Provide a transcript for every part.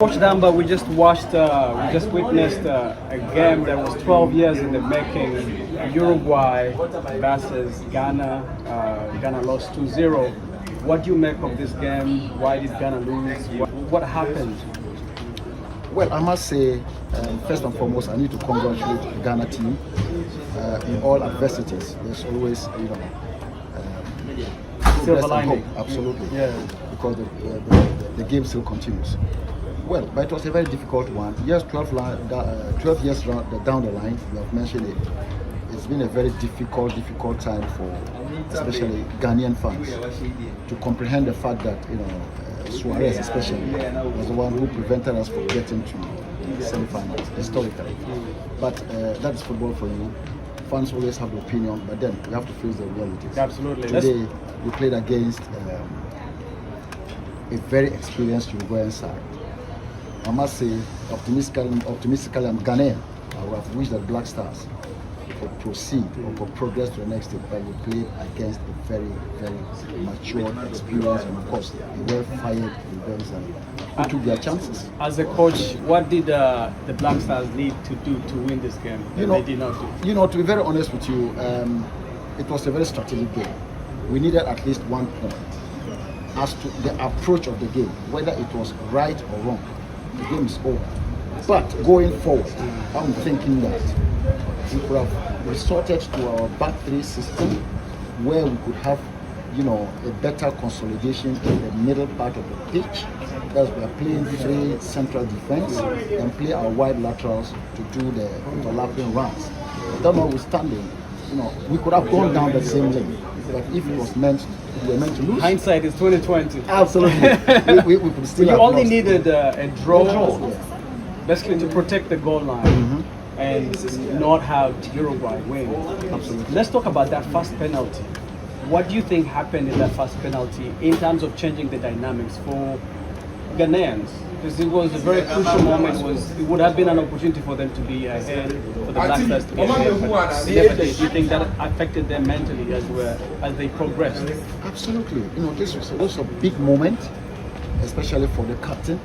Coach Damba, we just witnessed a game that was 12 years in the making. Uruguay versus Ghana. Ghana lost 2-0. What do you make of this game? Why did Ghana lose? What happened? Well, I must say, first and foremost, I need to congratulate the Ghana team. In all adversities, there's always, Silver progress and lining. hope. Absolutely. Yeah. Because the game still continues. Well, but it was a very difficult one. Yes, 12 years down the line, you have mentioned it. It's been a very difficult time for especially Ghanaian fans to comprehend the fact that Suarez especially was the one who prevented us from getting to the semi-finals historically. But that is football for you. Fans always have an opinion, but then you have to face the realities. Absolutely. Today we played against a very experienced Uruguayan side. I must say, optimistically, I'm Ghanaian. I would have wished that Black Stars could proceed or could progress to the next step, but we played against a very, very mature, experienced, and of course, a well-fired Uruguayan side who took their chances. As a coach, what did the Black Stars need to do to win this game that they did not do? To be very honest with you, it was a very strategic game. We needed at least 1 point. As to the approach of the game, whether it was right or wrong, the game is over. But going forward, I'm thinking that we could have resorted to our back three system where we could have, a better consolidation in the middle part of the pitch. Because we are playing 3 central defense and play our wide laterals to do the overlapping runs. That notwithstanding, we could have gone down the same lane. But if it was we were meant to lose. Hindsight is 2020. Absolutely. we could still you have only lost. needed a draw, Yeah. basically to protect the goal line and not have Uruguay win. Absolutely. Let's talk about that first penalty. What do you think happened in that first penalty in terms of changing the dynamics for Ghanaians? Because it was a very crucial moment. It would have been an opportunity for them to be ahead, for the Black Stars to be ahead. But they never did. Do you think that affected them mentally as they progressed? Absolutely. This was a big moment, especially for the captain,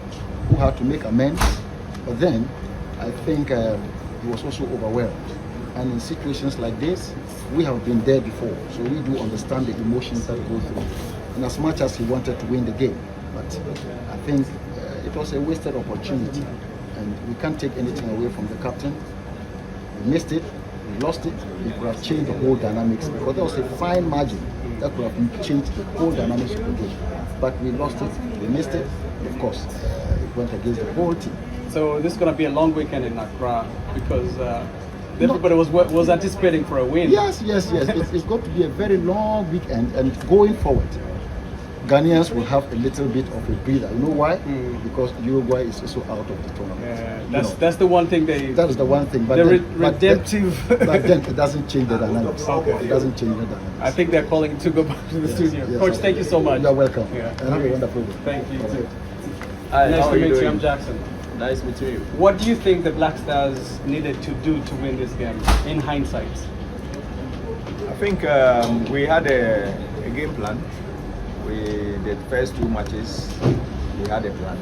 who had to make amends. But then, I think he was also overwhelmed. And in situations like this, we have been there before, so we do understand the emotions that go through. And as much as he wanted to win the game, but I think it was a wasted opportunity, and we can't take anything away from the captain. We missed it, we lost it. We could have changed the whole dynamics because there was a fine margin that could have changed the whole dynamics of the game. But we lost it, we missed it. Of course, it went against the whole team. So this is going to be a long weekend in Accra because everybody was anticipating for a win. Yes. It's going to be a very long weekend, and going forward, Ghanaians will have a little bit of a breather. You know why? Because Uruguay is also out of the tournament. Yeah, that's the one thing That is the one thing. But redemptive. But then it doesn't change the dynamics. Okay. It doesn't change the dynamics. I think they're calling to go back to the studio. Yes. Coach, thank you so much. You're welcome. Yeah. And have a wonderful day. Thank you. Too. Hi, Nice how to are you meet you. doing? I'm Jackson. Nice meeting you. What do you think the Black Stars needed to do to win this game in hindsight? I think we had a game plan. The first 2 matches, we had a plan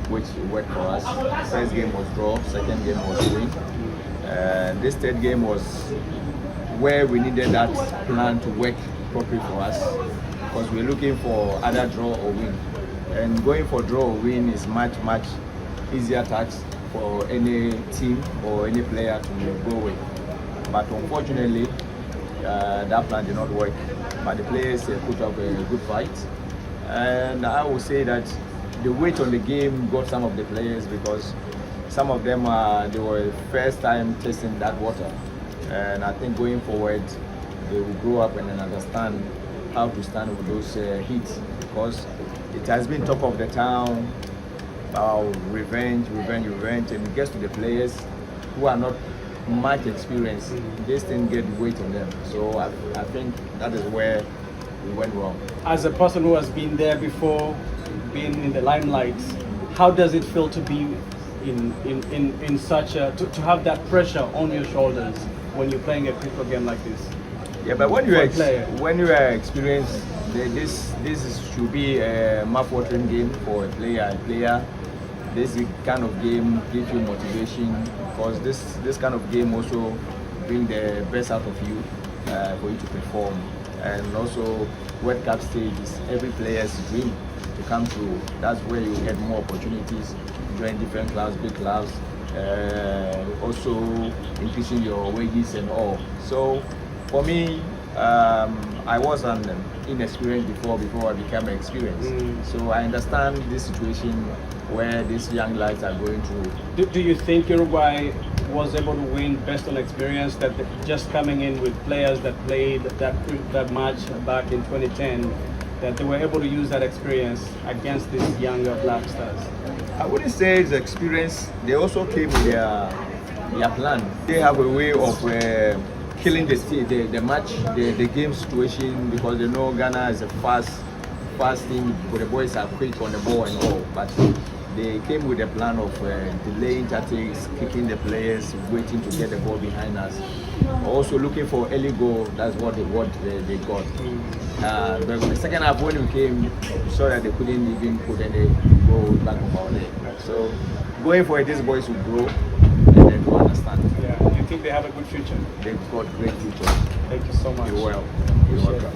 which worked for us. First game was draw, second game was win. This third game was where we needed that plan to work properly for us because we're looking for either draw or win. And going for draw or win is much easier task for any team or any player to go with. But unfortunately, that plan did not work. But the players put up a good fight. And I would say that the weight on the game got some of the players because some of them they were first time tasting that water. And I think going forward, they will grow up and then understand how to stand with those heats because it has been talk of the town about revenge, and it gets to the players who are not much experienced. This thing get weight on them. So I think that is where we went wrong. As a person who has been there before, been in the limelight, how does it feel to be in such a to have that pressure on your shoulders when you're playing a critical game like this? Yeah, but when you are experienced, this should be a mouth-watering game for a player. this kind of game gives you motivation, because this kind of game also bring the best out of you for you to perform. And also World Cup stage is every player's dream to come through. That's where you get more opportunities, join different clubs, big clubs, also increasing your wages and all. So for me, I was an inexperienced before I became experienced. So I understand this situation where these young lads are going through. Do you think Uruguay was able to win based on experience, that just coming in with players that played that match back in 2010, that they were able to use that experience against these younger black stars? I wouldn't say it's experience. They also came with their plan. They have a way of killing the match, the game situation, because they know Ghana is a fast team, but the boys are quick on the ball and all. But they came with a plan of delaying tactics, kicking the players, waiting to get the ball behind us. Also looking for early goal. That's what they got. But when the second half, when we came, we saw that they couldn't even put any goal back of our leg. So going for it, these boys will grow and then to understand. Yeah, you think they have a good future? They've got great future. Thank you so much. You're welcome. You're welcome.